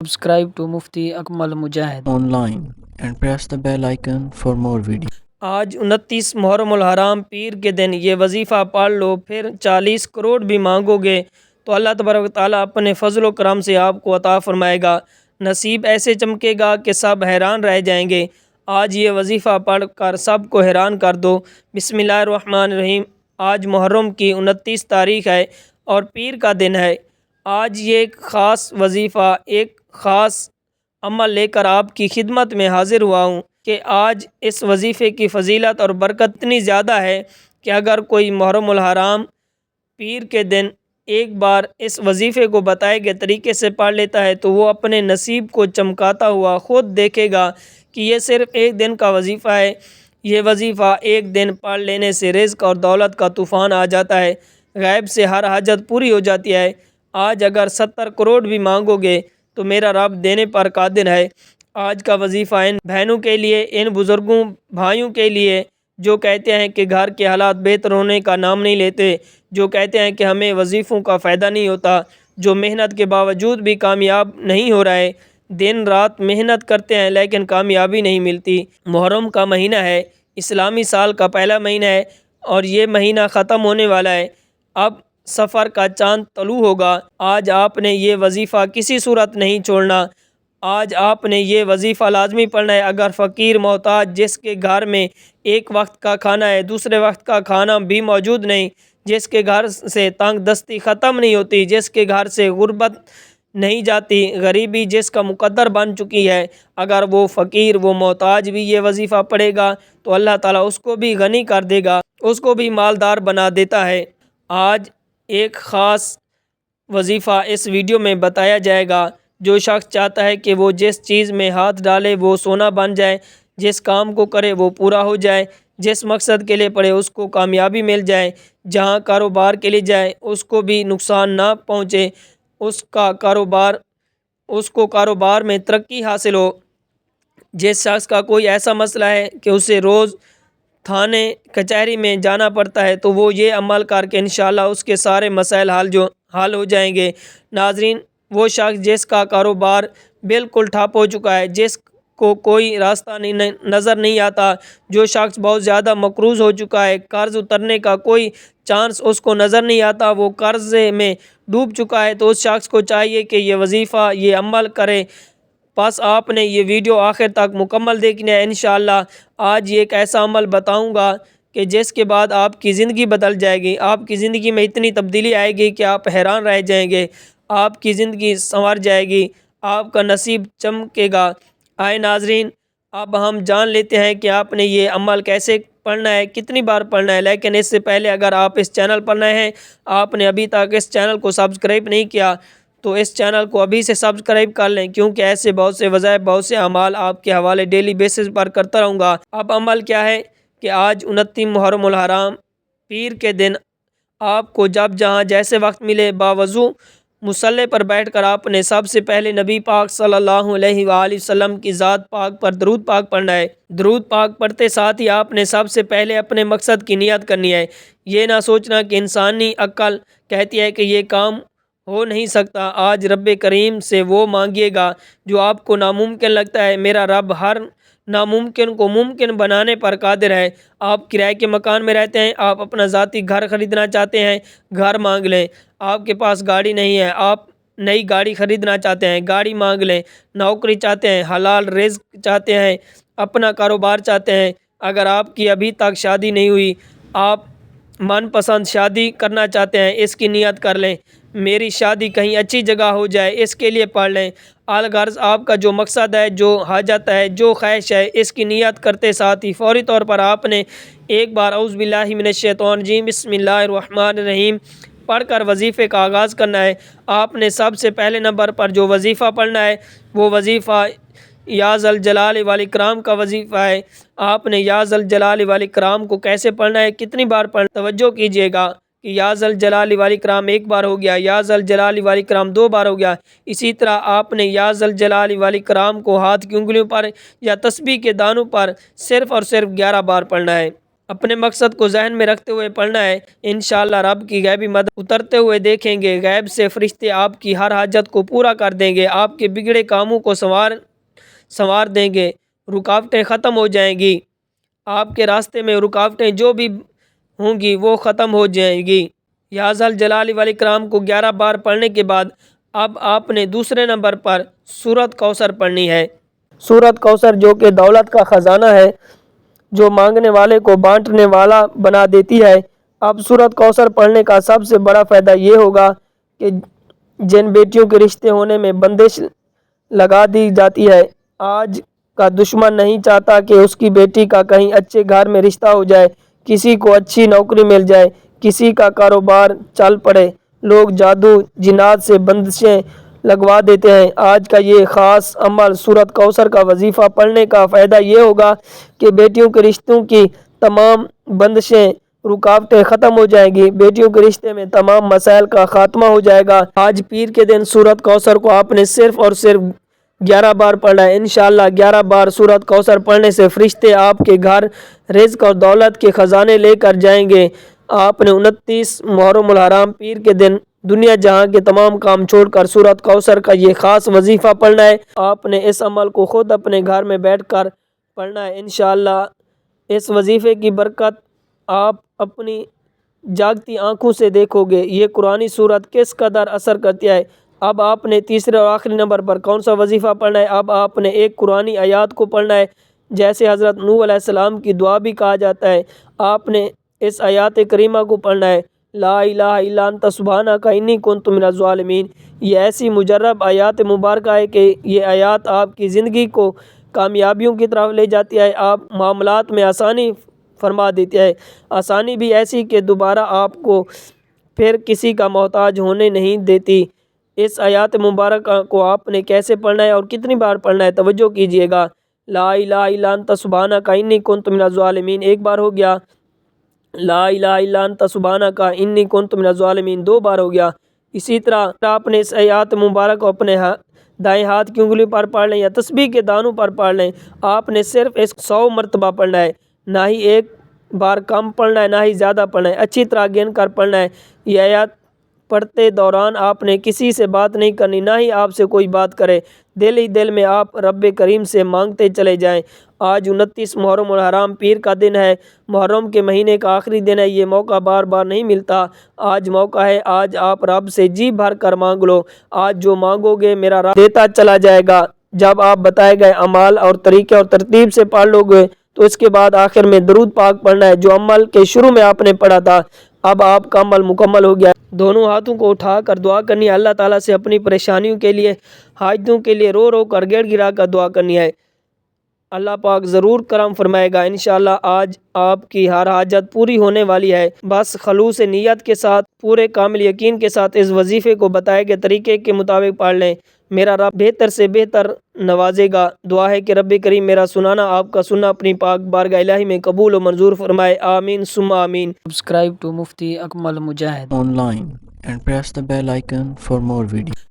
Subscribe to Mufti Akmal Mujahid online and press the bell icon for more videos. آج 29 محرم الحرام پیر کے دن یہ وظیفہ پڑھ لو، پھر 40 کروڑ بھی مانگو گے تو اللہ تبارک و تعالیٰ اپنے فضل و کرم سے آپ کو عطا فرمائے گا۔ نصیب ایسے چمکے گا کہ سب حیران رہ جائیں گے۔ آج یہ وظیفہ پڑھ کر سب کو حیران کر دو۔ بسم اللہ الرحمن الرحیم۔ آج محرم کی 29 تاریخ ہے اور پیر کا دن ہے۔ آج یہ ایک خاص وظیفہ، ایک خاص عمل لے کر آپ کی خدمت میں حاضر ہوا ہوں کہ آج اس وظیفے کی فضیلت اور برکت اتنی زیادہ ہے کہ اگر کوئی محرم الحرام پیر کے دن ایک بار اس وظیفے کو بتائے گئے طریقے سے پڑھ لیتا ہے تو وہ اپنے نصیب کو چمکاتا ہوا خود دیکھے گا کہ یہ صرف ایک دن کا وظیفہ ہے۔ یہ وظیفہ ایک دن پڑھ لینے سے رزق اور دولت کا طوفان آ جاتا ہے، غیب سے ہر حاجت پوری ہو جاتی ہے۔ آج اگر 70 کروڑ بھی مانگو گے تو میرا رب دینے پر قادر ہے۔ آج کا وظیفہ ان بہنوں کے لیے، ان بزرگوں بھائیوں کے لیے جو کہتے ہیں کہ گھر کے حالات بہتر ہونے کا نام نہیں لیتے، جو کہتے ہیں کہ ہمیں وظیفوں کا فائدہ نہیں ہوتا، جو محنت کے باوجود بھی کامیاب نہیں ہو رہے، دن رات محنت کرتے ہیں لیکن کامیابی نہیں ملتی۔ محرم کا مہینہ ہے، اسلامی سال کا پہلا مہینہ ہے اور یہ مہینہ ختم ہونے والا ہے۔ اب سفر کا چاند طلوع ہوگا۔ آج آپ نے یہ وظیفہ کسی صورت نہیں چھوڑنا۔ آج آپ نے یہ وظیفہ لازمی پڑھنا ہے۔ اگر فقیر محتاج جس کے گھر میں ایک وقت کا کھانا ہے، دوسرے وقت کا کھانا بھی موجود نہیں، جس کے گھر سے تنگ دستی ختم نہیں ہوتی، جس کے گھر سے غربت نہیں جاتی، غریبی جس کا مقدر بن چکی ہے، اگر وہ فقیر وہ محتاج بھی یہ وظیفہ پڑھے گا تو اللہ تعالیٰ اس کو بھی غنی کر دے گا، اس کو بھی مالدار بنا دیتا ہے۔ آج ایک خاص وظیفہ اس ویڈیو میں بتایا جائے گا۔ جو شخص چاہتا ہے کہ وہ جس چیز میں ہاتھ ڈالے وہ سونا بن جائے، جس کام کو کرے وہ پورا ہو جائے، جس مقصد کے لیے پڑھے اس کو کامیابی مل جائے، جہاں کاروبار کے لیے جائے اس کو بھی نقصان نہ پہنچے، اس کو کاروبار میں ترقی حاصل ہو۔ جس شخص کا کوئی ایسا مسئلہ ہے کہ اسے روز تھانے کچہری میں جانا پڑتا ہے تو وہ یہ عمل کر کے انشاءاللہ اس کے سارے مسائل حل ہو جائیں گے۔ ناظرین، وہ شخص جس کا کاروبار بالکل ٹھپ ہو چکا ہے، جس کو کوئی راستہ نظر نہیں آتا، جو شخص بہت زیادہ مقروض ہو چکا ہے، قرض اترنے کا کوئی چانس اس کو نظر نہیں آتا، وہ قرضے میں ڈوب چکا ہے، تو اس شخص کو چاہیے کہ یہ وظیفہ یہ عمل کرے۔ بس آپ نے یہ ویڈیو آخر تک مکمل دیکھنا ہے۔ انشاءاللہ آج یہ ایک ایسا عمل بتاؤں گا کہ جس کے بعد آپ کی زندگی بدل جائے گی، آپ کی زندگی میں اتنی تبدیلی آئے گی کہ آپ حیران رہ جائیں گے، آپ کی زندگی سنور جائے گی، آپ کا نصیب چمکے گا۔ آئے ناظرین، اب ہم جان لیتے ہیں کہ آپ نے یہ عمل کیسے پڑھنا ہے، کتنی بار پڑھنا ہے۔ لیکن اس سے پہلے اگر آپ اس چینل پر نئے ہیں، آپ نے ابھی تک اس چینل کو سبسکرائب نہیں کیا تو اس چینل کو ابھی سے سبسکرائب کر لیں، کیونکہ ایسے بہت سے وظائف، بہت سے اعمال آپ کے حوالے ڈیلی بیسس پر کرتا رہوں گا۔ اب عمل کیا ہے کہ آج 29 محرم الحرام پیر کے دن آپ کو جب جہاں جیسے وقت ملے باوضو مصلی پر بیٹھ کر آپ نے سب سے پہلے نبی پاک صلی اللہ علیہ وآلہ وسلم کی ذات پاک پر درود پاک پڑھنا ہے۔ درود پاک پڑھتے ساتھ ہی آپ نے سب سے پہلے اپنے مقصد کی نیت کرنی ہے۔ یہ نہ سوچنا کہ انسانی عقل کہتی ہے کہ یہ کام ہو نہیں سکتا۔ آج رب کریم سے وہ مانگیے گا جو آپ کو ناممکن لگتا ہے۔ میرا رب ہر ناممکن کو ممکن بنانے پر قادر ہے۔ آپ کرائے کے مکان میں رہتے ہیں، آپ اپنا ذاتی گھر خریدنا چاہتے ہیں، گھر مانگ لیں۔ آپ کے پاس گاڑی نہیں ہے، آپ نئی گاڑی خریدنا چاہتے ہیں، گاڑی مانگ لیں۔ نوکری چاہتے ہیں، حلال رزق چاہتے ہیں، اپنا کاروبار چاہتے ہیں۔ اگر آپ کی ابھی تک شادی نہیں ہوئی، آپ من پسند شادی کرنا چاہتے ہیں، اس کی نیت کر لیں۔ میری شادی کہیں اچھی جگہ ہو جائے، اس کے لیے پڑھ لیں۔ الغرض آپ کا جو مقصد ہے، جو حاجت ہے، جو خواہش ہے، اس کی نیت کرتے ساتھ ہی فوری طور پر آپ نے ایک بار اعوذ باللہ من الشیطان الرجیم بسم اللہ الرحمن الرحیم پڑھ کر وظیفے کا آغاز کرنا ہے۔ آپ نے سب سے پہلے نمبر پر جو وظیفہ پڑھنا ہے وہ وظیفہ یا ذا الجلال والاکرام کا وظیفہ ہے۔ آپ نے یا ذا الجلال والاکرام کو کیسے پڑھنا ہے، کتنی بار پڑھنا، توجہ کیجیے گا کہ یا ذا الجلال والاکرام ایک بار ہو گیا، یا ذا الجلال والاکرام 2 بار ہو گیا۔ اسی طرح آپ نے یا ذا الجلال والاکرام کو ہاتھ کی انگلیوں پر یا تسبیح کے دانوں پر صرف اور صرف 11 بار پڑھنا ہے۔ اپنے مقصد کو ذہن میں رکھتے ہوئے پڑھنا ہے۔ انشاءاللہ رب کی غیبی مدد اترتے ہوئے دیکھیں گے۔ غیب سے فرشتے آپ کی ہر حاجت کو پورا کر دیں گے، آپ کے بگڑے کاموں کو سنوار دیں گے، رکاوٹیں ختم ہو جائیں گی، آپ کے راستے میں رکاوٹیں جو بھی ہوں گی وہ ختم ہو جائیں گی۔ یا ذل جلال والاکرام کو 11 بار پڑھنے کے بعد اب آپ نے دوسرے نمبر پر سورۃ کوثر پڑھنی ہے۔ سورۃ کوثر جو کہ دولت کا خزانہ ہے، جو مانگنے والے کو بانٹنے والا بنا دیتی ہے۔ اب سورۃ کوثر پڑھنے کا سب سے بڑا فائدہ یہ ہوگا کہ جن بیٹیوں کے رشتے ہونے میں بندش لگا دی جاتی ہے، آج کا دشمن نہیں چاہتا کہ اس کی بیٹی کا کہیں اچھے گھر میں رشتہ ہو جائے، کسی کو اچھی نوکری مل جائے، کسی کا کاروبار چل پڑے۔ لوگ جادو جنات سے بندشیں لگوا دیتے ہیں۔ آج کا یہ خاص عمل سورۃ کوثر کا وظیفہ پڑھنے کا فائدہ یہ ہوگا کہ بیٹیوں کے رشتوں کی تمام بندشیں رکاوٹیں ختم ہو جائیں گی، بیٹیوں کے رشتے میں تمام مسائل کا خاتمہ ہو جائے گا۔ آج پیر کے دن سورۃ کوثر کو آپ نے صرف اور صرف 11 بار پڑھنا ہے۔ انشاءاللہ 11 بار سورۃ کوثر پڑھنے سے فرشتے آپ کے گھر رزق اور دولت کے خزانے لے کر جائیں گے۔ آپ نے 29 محرم الحرام پیر کے دن دنیا جہاں کے تمام کام چھوڑ کر سورۃ کوثر کا یہ خاص وظیفہ پڑھنا ہے۔ آپ نے اس عمل کو خود اپنے گھر میں بیٹھ کر پڑھنا ہے۔ انشاءاللہ اس وظیفے کی برکت آپ اپنی جاگتی آنکھوں سے دیکھو گے۔ یہ قرآنی سورت کس قدر اثر کرتی ہے۔ اب آپ نے تیسرے اور آخری نمبر پر کون سا وظیفہ پڑھنا ہے؟ اب آپ نے ایک قرآنی آیات کو پڑھنا ہے، جیسے حضرت نوح علیہ السلام کی دعا بھی کہا جاتا ہے۔ آپ نے اس آیات کریمہ کو پڑھنا ہے، لا الہ الا انت سبحانک انی کنت من الظالمین۔ یہ ایسی مجرب آیات مبارکہ ہے کہ یہ آیات آپ کی زندگی کو کامیابیوں کی طرف لے جاتی ہے، آپ معاملات میں آسانی فرما دیتی ہے، آسانی بھی ایسی کہ دوبارہ آپ کو پھر کسی کا محتاج ہونے نہیں دیتی۔ اس آیات مبارکہ کو آپ نے کیسے پڑھنا ہے اور کتنی بار پڑھنا ہے، توجہ کیجئے گا۔ لا الہ الا انت سبحانک انی کنت من الظالمین ایک بار ہو گیا، لا الہ الا انت سبحانک انی کنت من الظالمین 2 بار ہو گیا۔ اسی طرح آپ نے اس آیات مبارک کو اپنے دائیں ہاتھ کی انگلی پر پڑھ لیں یا تسبیح کے دانوں پر پڑھ لیں۔ آپ نے صرف اس 100 مرتبہ پڑھنا ہے، نہ ہی ایک بار کم پڑھنا ہے نہ ہی زیادہ پڑھنا ہے، اچھی طرح گن کر پڑھنا ہے۔ یہ آیات پڑھتے دوران آپ نے کسی سے بات نہیں کرنی، نہ ہی آپ سے کوئی بات کرے، دل ہی دل میں آپ رب کریم سے مانگتے چلے جائیں۔ آج 29 محرم الحرام پیر کا دن ہے، محرم کے مہینے کا آخری دن ہے، یہ موقع بار بار نہیں ملتا۔ آج موقع ہے، آج آپ رب سے جی بھر کر مانگ لو۔ آج جو مانگو گے میرا رب دیتا چلا جائے گا۔ جب آپ بتائے گئے اعمال اور طریقے اور ترتیب سے پڑھ لو گے تو اس کے بعد آخر میں درود پاک پڑھنا ہے، جو عمل کے شروع میں آپ نے پڑھا تھا۔ اب آپ کا عمل مکمل ہو گیا۔ دونوں ہاتھوں کو اٹھا کر دعا کرنی ہے، اللہ تعالیٰ سے اپنی پریشانیوں کے لیے، حاجتوں کے لیے رو رو کر گڑ گڑا کر دعا کرنی ہے۔ اللہ پاک ضرور کرم فرمائے گا۔ انشاءاللہ آج آپ کی ہر حاجت پوری ہونے والی ہے۔ بس خلوص نیت کے ساتھ، پورے کامل یقین کے ساتھ اس وظیفے کو بتائے گئے طریقے کے مطابق پڑھ لیں، میرا رب بہتر سے بہتر نوازے گا۔ دعا ہے کہ رب کریم میرا سنانا، آپ کا سننا اپنی پاک بارگاہ الہی میں قبول و منظور فرمائے، آمین ثم آمین۔ Subscribe to Mufti Akmal Mujahid online and press the bell icon for more videos.